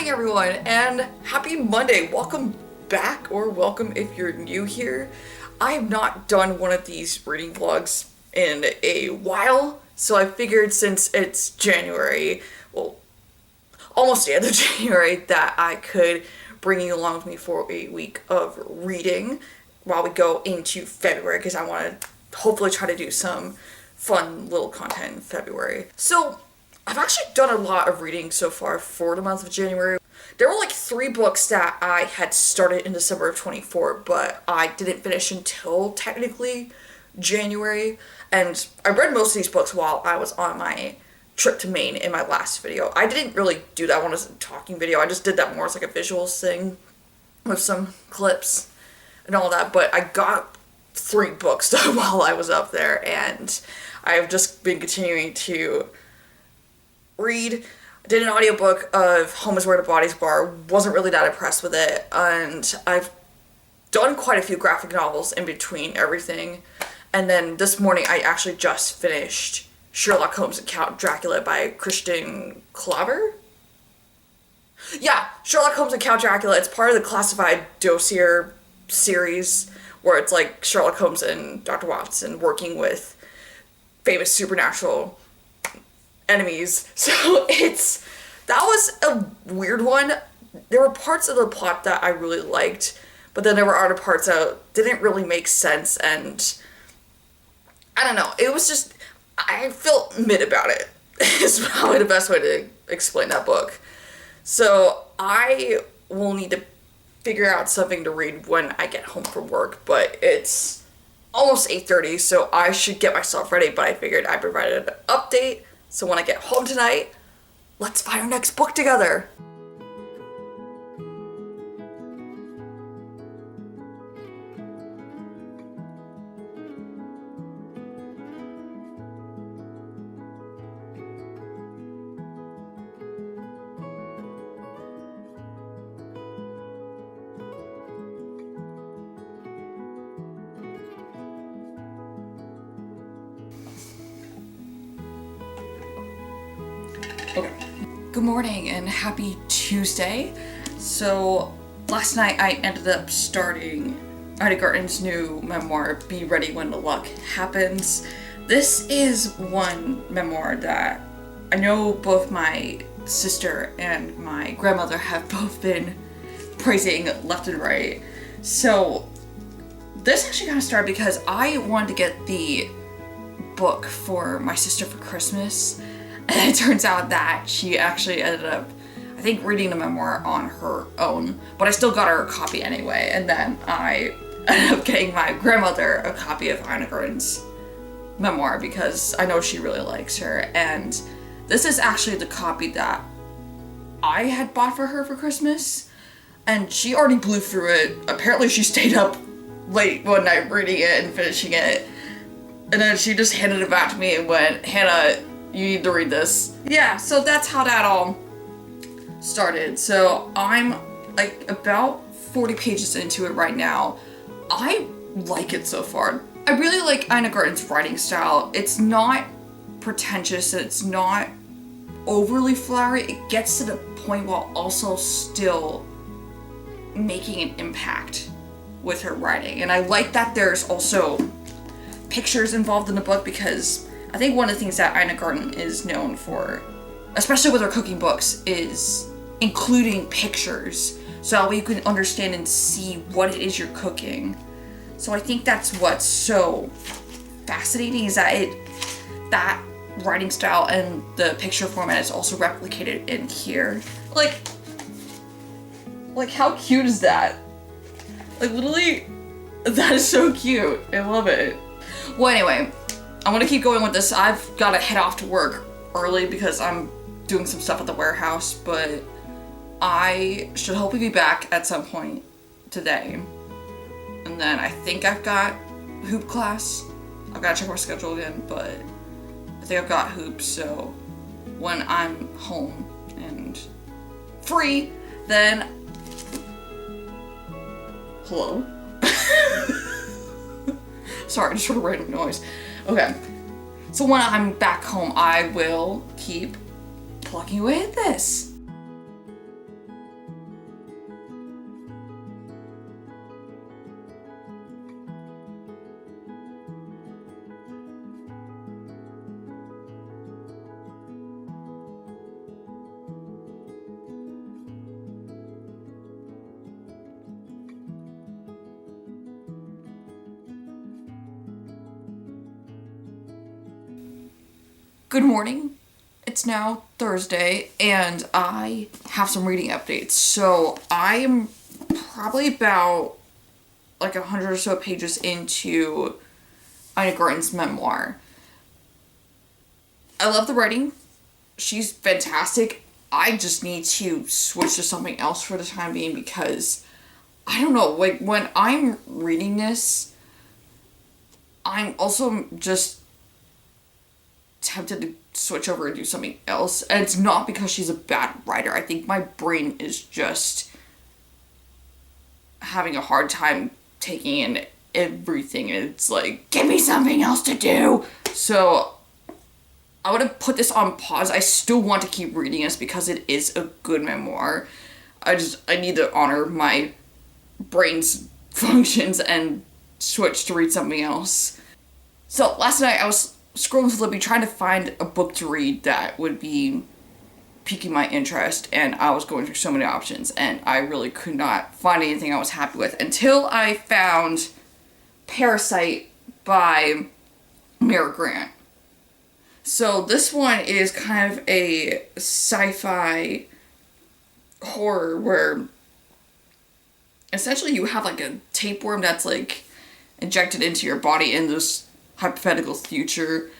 morning, everyone, and happy Monday. Welcome back, or welcome if you're new here. I have not done one of these reading vlogs in a while, so I figured since it's January, well, almost the end of January, that I could bring you along with me for a week of reading while we go into February, because I want to hopefully try to do some fun little content in February. So I've actually done a lot of reading so far for the month of January. There were like 3 books that I had started in December of 24, but I didn't finish until technically January. And I read most of these books while I was on my trip to Maine in my last video. I didn't really do that one as a talking video. I just did that more as like a visuals thing with some clips and all that. But I got 3 books done while I was up there, and I've just been continuing to read. I did an audiobook of Holmes Where the Bodies Bar. Wasn't really that impressed with it, and I've done quite a few graphic novels in between everything. And then this morning I actually just finished Sherlock Holmes and Count Dracula by Klaver? Yeah, Sherlock Holmes and Count Dracula. It's part of the classified dossier series where it's like Sherlock Holmes and Dr. Watson working with famous supernatural enemies. So that was a weird one. There were parts of the plot that I really liked, but then there were other parts that didn't really make sense, and I don't know, it was just, I felt mid about it is probably the best way to explain that book. So I will need to figure out something to read when I get home from work, but it's almost 8:30, so I should get myself ready. But I figured I provided an update, so when I get home tonight, let's find our next book together. Okay. Good morning and happy Tuesday. So last night I ended up starting Garten's new memoir, Be Ready When the Luck Happens. This is one memoir that I know both my sister and my grandmother have both been praising left and right. So this actually kind of started because I wanted to get the book for my sister for Christmas. And it turns out that she actually ended up, I think, reading the memoir on her own, but I still got her a copy anyway. And then I ended up getting my grandmother a copy of Garten's memoir because I know she really likes her. And this is actually the copy that I had bought for her for Christmas, and she already blew through it. Apparently she stayed up late one night reading it and finishing it. And then she just handed it back to me and went, "Hannah, you need to read this." Yeah, so that's how that all started. So I'm like about 40 pages into it right now. I like it so far. I really like Ina Garten's writing style. It's not pretentious, it's not overly flowery. It gets to the point while also still making an impact with her writing. And I like that there's also pictures involved in the book, because I think one of the things that Ina Garten is known for, especially with her cooking books, is including pictures so that way you can understand and see what it is you're cooking. So I think that's what's so fascinating, is that that writing style and the picture format is also replicated in here. Like how cute is that? Like literally, that is so cute. I love it. Well, anyway, I'm gonna keep going with this. I've gotta head off to work early because I'm doing some stuff at the warehouse, but I should hopefully be back at some point today. And then I think I've got hoop class. I've gotta check my schedule again, but I think I've got hoops, so when I'm home and free, then... Hello? Sorry, just sort of random noise. Okay, so when I'm back home, I will keep plugging away at this. Good morning. It's now Thursday, and I have some reading updates. So I am probably about like 100 or so pages into Garten's memoir. I love the writing. She's fantastic. I just need to switch to something else for the time being because I don't know, like when I'm reading this, I'm also just tempted to switch over and do something else. And it's not because she's a bad writer. I think my brain is just having a hard time taking in everything. And it's like, give me something else to do. So I want to put this on pause. I still want to keep reading this because it is a good memoir. I need to honor my brain's functions and switch to read something else. So last night I was scrolling through Libby trying to find a book to read that would be piquing my interest, and I was going through so many options and I really could not find anything I was happy with until I found Parasite by Mira. So this one is kind of a sci-fi horror where essentially you have like a tapeworm that's like injected into your body in this hypothetical future,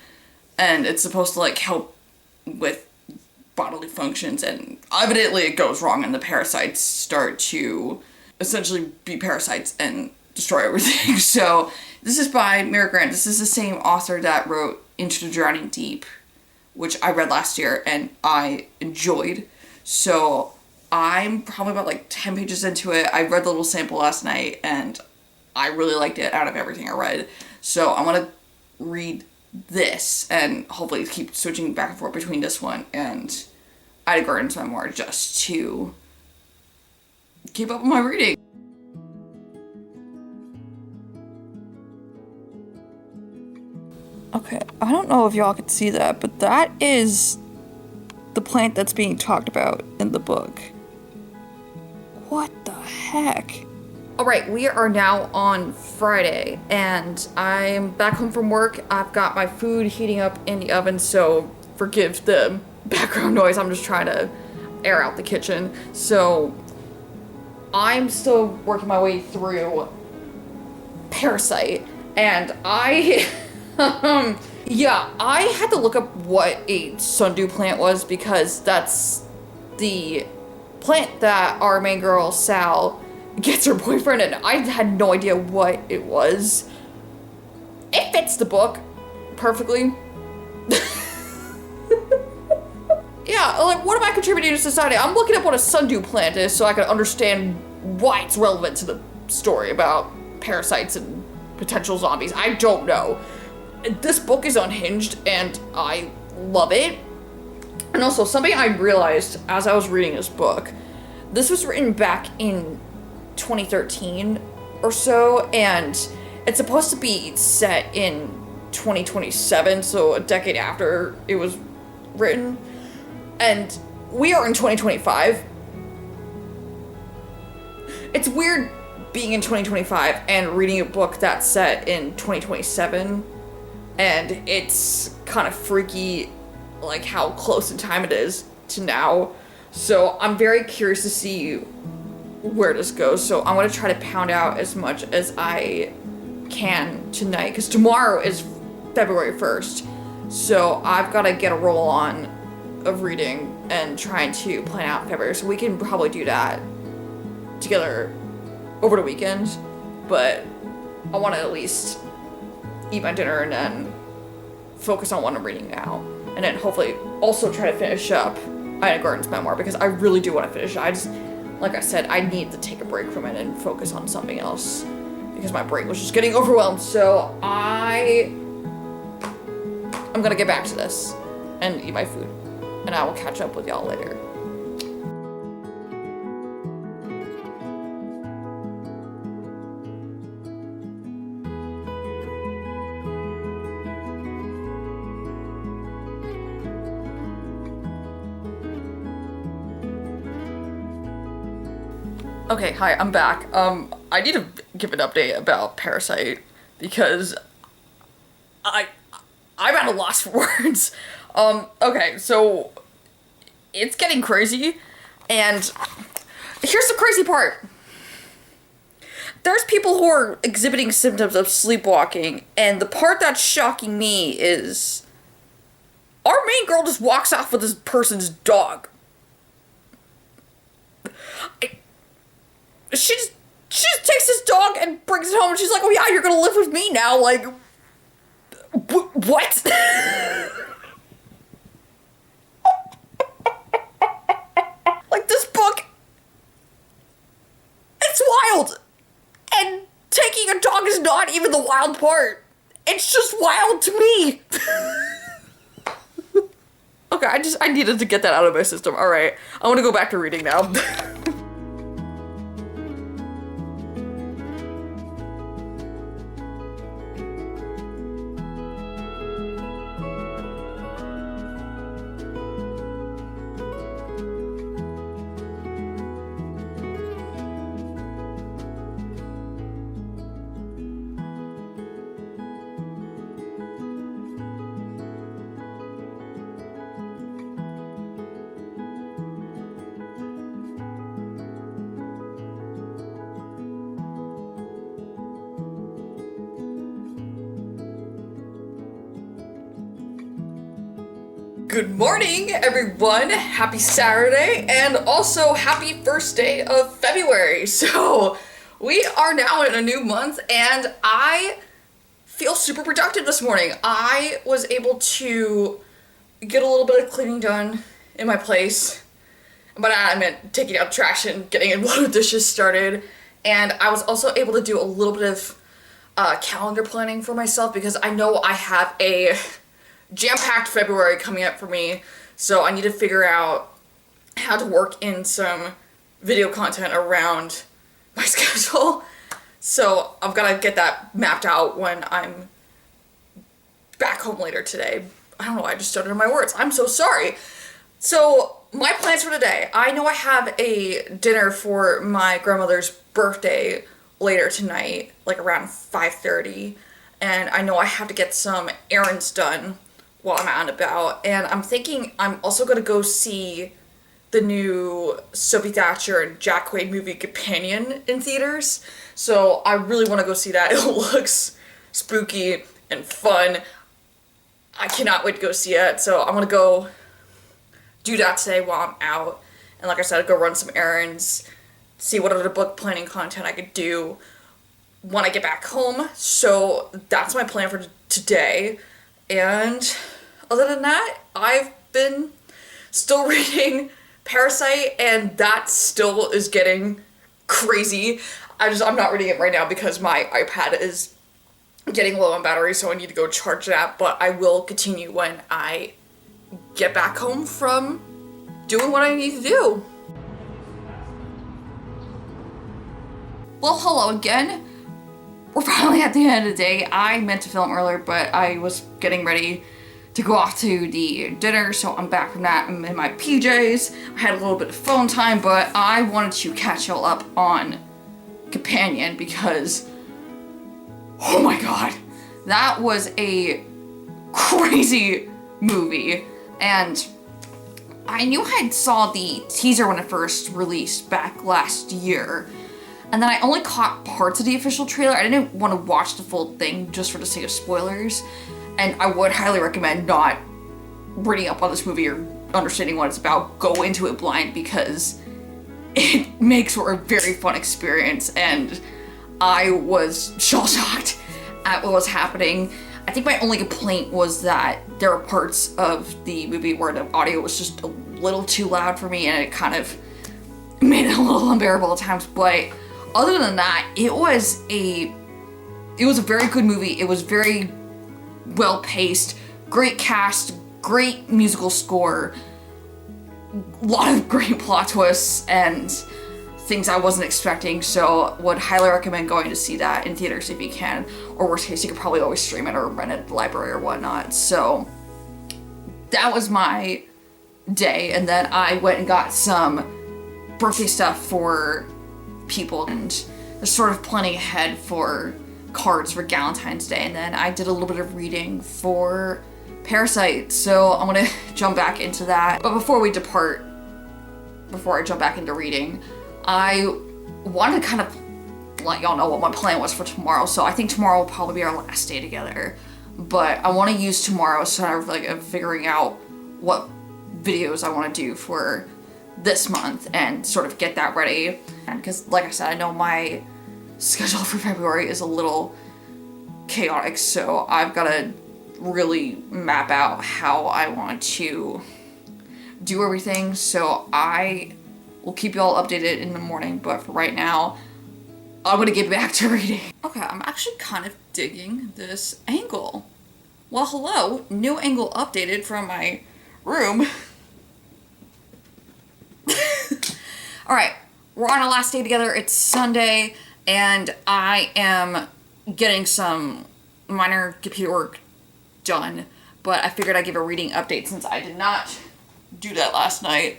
and it's supposed to like help with bodily functions, and evidently it goes wrong and the parasites start to essentially be parasites and destroy everything. So this is by Mira. This is the same author that wrote Into the Drowning Deep, which I read last year and I enjoyed. So I'm probably about like 10 pages into it. I read the little sample last night and I really liked it out of everything I read. So I want to read this and hopefully keep switching back and forth between this one and Garten's memoir just to keep up with my reading. Okay, I don't know if y'all could see that, but that is the plant that's being talked about in the book. What the heck? Alright, we are now on Friday, and I'm back home from work. I've got my food heating up in the oven, so forgive the background noise. I'm just trying to air out the kitchen. So I'm still working my way through Parasite, and I had to look up what a sundew plant was because that's the plant that our main girl Sal gets her boyfriend, and I had no idea what it was. It fits the book perfectly. Yeah, like, what am I contributing to society? I'm looking up what a sundew plant is so I can understand why it's relevant to the story about parasites and potential zombies. I don't know. This book is unhinged, and I love it. And also, something I realized as I was reading this book, this was written back in 2013 or so, and it's supposed to be set in 2027, so a decade after it was written. And we are in 2025. It's weird being in 2025 and reading a book that's set in 2027, and it's kind of freaky, like how close in time it is to now. So I'm very curious to see where this goes. So I'm gonna try to pound out as much as I can tonight, because tomorrow is February 1st. So I've got to get a roll on of reading and trying to plan out February. So we can probably do that together over the weekend. But I want to at least eat my dinner and then focus on what I'm reading now. And then hopefully also try to finish up Garten's memoir, because I really do want to finish it. Like I said, I need to take a break from it and focus on something else because my brain was just getting overwhelmed. So I'm gonna get back to this and eat my food, and I will catch up with y'all later. Okay, hi, I'm back. I need to give an update about Parasite because I'm at a loss for words. Okay, so it's getting crazy, and here's the crazy part. There's people who are exhibiting symptoms of sleepwalking, and the part that's shocking me is our main girl just walks off with this person's dog. She just takes this dog and brings it home, and she's like, oh yeah, you're gonna live with me now, like, what? Like, this book, it's wild, and taking a dog is not even the wild part. It's just wild to me. Okay, I needed to get that out of my system. All right, I want to go back to reading now. Good morning, everyone. Happy Saturday, and also happy first day of February. So we are now in a new month, and I feel super productive this morning. I was able to get a little bit of cleaning done in my place, but I meant taking out trash and getting a load of dishes started. And I was also able to do a little bit of calendar planning for myself, because I know I have a jam-packed February coming up for me, so I need to figure out how to work in some video content around my schedule. So I've got to get that mapped out when I'm back home later today. I don't know why I just stuttered my words. I'm so sorry. So my plans for today. I know I have a dinner for my grandmother's birthday later tonight, like around 5:30, and I know I have to get some errands done while I'm out and about, and I'm thinking I'm also gonna go see the new Sophie Thatcher and Jack Quaid movie Companion in theaters. So I really want to go see that. It looks spooky and fun. I cannot wait to go see it. So I'm gonna go do that today while I'm out, and like I said, go run some errands, see what other book planning content I could do when I get back home. So that's my plan for today. And other than that, I've been still reading Parasite, and that still is getting crazy. I'm not reading it right now because my iPad is getting low on battery, so I need to go charge that, but I will continue when I get back home from doing what I need to do. Well, hello again. We're finally at the end of the day. I meant to film earlier, but I was getting ready to go off to the dinner, so I'm back from that. I'm in my PJs. I had a little bit of phone time, but I wanted to catch y'all up on Companion because, oh my god, that was a crazy movie. And I knew I saw the teaser when it first released back last year, and then I only caught parts of the official trailer. I didn't want to watch the full thing just for the sake of spoilers, and I would highly recommend not reading up on this movie or understanding what it's about. Go into it blind, because it makes for a very fun experience, and I was shell-shocked at what was happening. I think my only complaint was that there were parts of the movie where the audio was just a little too loud for me, and it kind of made it a little unbearable at times, but other than that, it was a very good movie. It was very well paced, great cast, great musical score, a lot of great plot twists and things I wasn't expecting, so would highly recommend going to see that in theaters if you can, or worst case, you could probably always stream it or rent it at the library or whatnot. So that was my day, and then I went and got some birthday stuff for people and just sort of planning ahead for cards for Valentine's Day, and then I did a little bit of reading for Parasite, so I'm gonna jump back into that. But before I jump back into reading, I wanted to kind of let y'all know what my plan was for tomorrow. So I think tomorrow will probably be our last day together. But I want to use tomorrow sort of like of figuring out what videos I want to do for this month and sort of get that ready. And because like I said, I know my schedule for February is a little chaotic, so I've got to really map out how I want to do everything. So I will keep y'all updated in the morning, but for right now, I'm gonna get back to reading. Okay, I'm actually kind of digging this angle. Well, hello, new angle updated from my room. All right, we're on our last day together. It's Sunday, and I am getting some minor computer work done, but I figured I'd give a reading update since I did not do that last night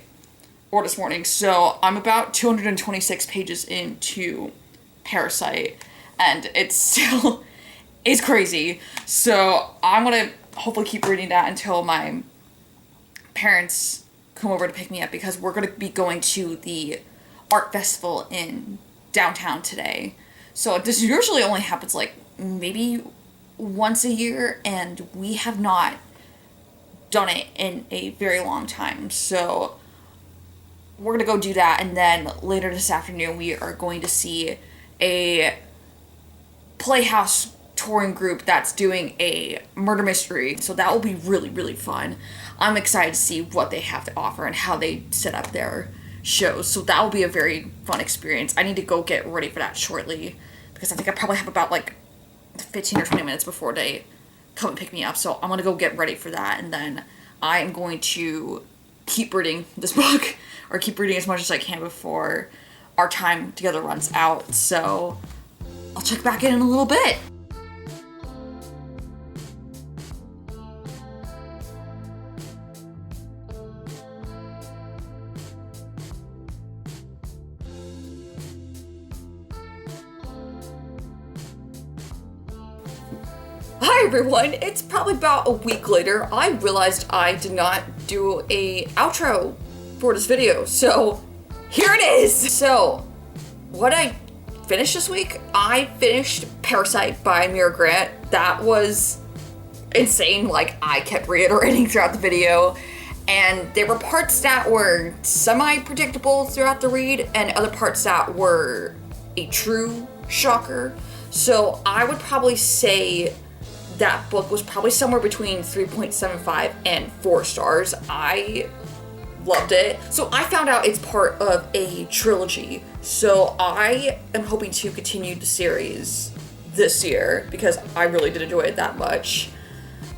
or this morning. So I'm about 226 pages into Parasite, and it's still is crazy. So I'm gonna hopefully keep reading that until my parents come over to pick me up, because we're gonna be going to the art festival in downtown today. So this usually only happens like maybe once a year, and we have not done it in a very long time. So we're gonna go do that, and then later this afternoon we are going to see a Playhouse touring group that's doing a murder mystery. So that will be really, really fun. I'm excited to see what they have to offer and how they set up their shows. So that will be a very fun experience. I need to go get ready for that shortly, because I think I probably have about like 15 or 20 minutes before they come and pick me up. So I'm gonna go get ready for that, and then I am going to keep reading this book, or keep reading as much as I can before our time together runs out. So I'll check back in a little bit. Hi everyone, it's probably about a week later. I realized I did not do a outro for this video, so here it is. So what I finished this week, I finished Parasite by Mira. That was insane. Like, I kept reiterating throughout the video, and there were parts that were semi-predictable throughout the read and other parts that were a true shocker. So I would probably say that book was probably somewhere between 3.75 and 4 stars. I loved it. So I found out it's part of a trilogy. So I am hoping to continue the series this year, because I really did enjoy it that much.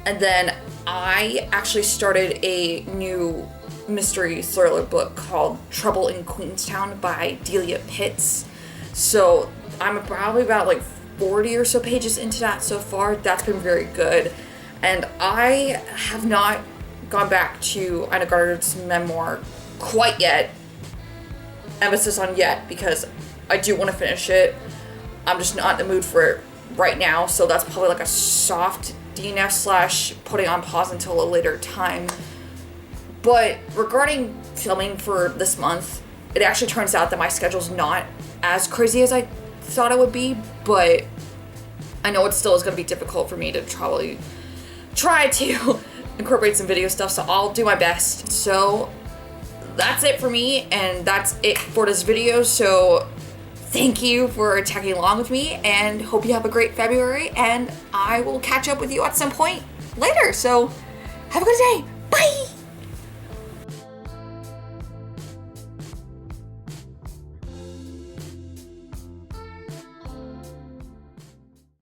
And then I actually started a new mystery thriller book called Trouble in Queenstown by Delia. So I'm probably about like 40 or so pages into that so far. That's been very good. And I have not gone back to Ina Garten's memoir quite yet. Emphasis on yet, because I do want to finish it. I'm just not in the mood for it right now, so that's probably like a soft DNF / putting on pause until a later time. But regarding filming for this month, it actually turns out that my schedule's not as crazy as I thought it would be, but I know it still is going to be difficult for me to probably try to incorporate some video stuff, so I'll do my best. So that's it for me, and that's it for this video. So thank you for tagging along with me, and hope you have a great February, and I will catch up with you at some point later. So have a good day. Bye!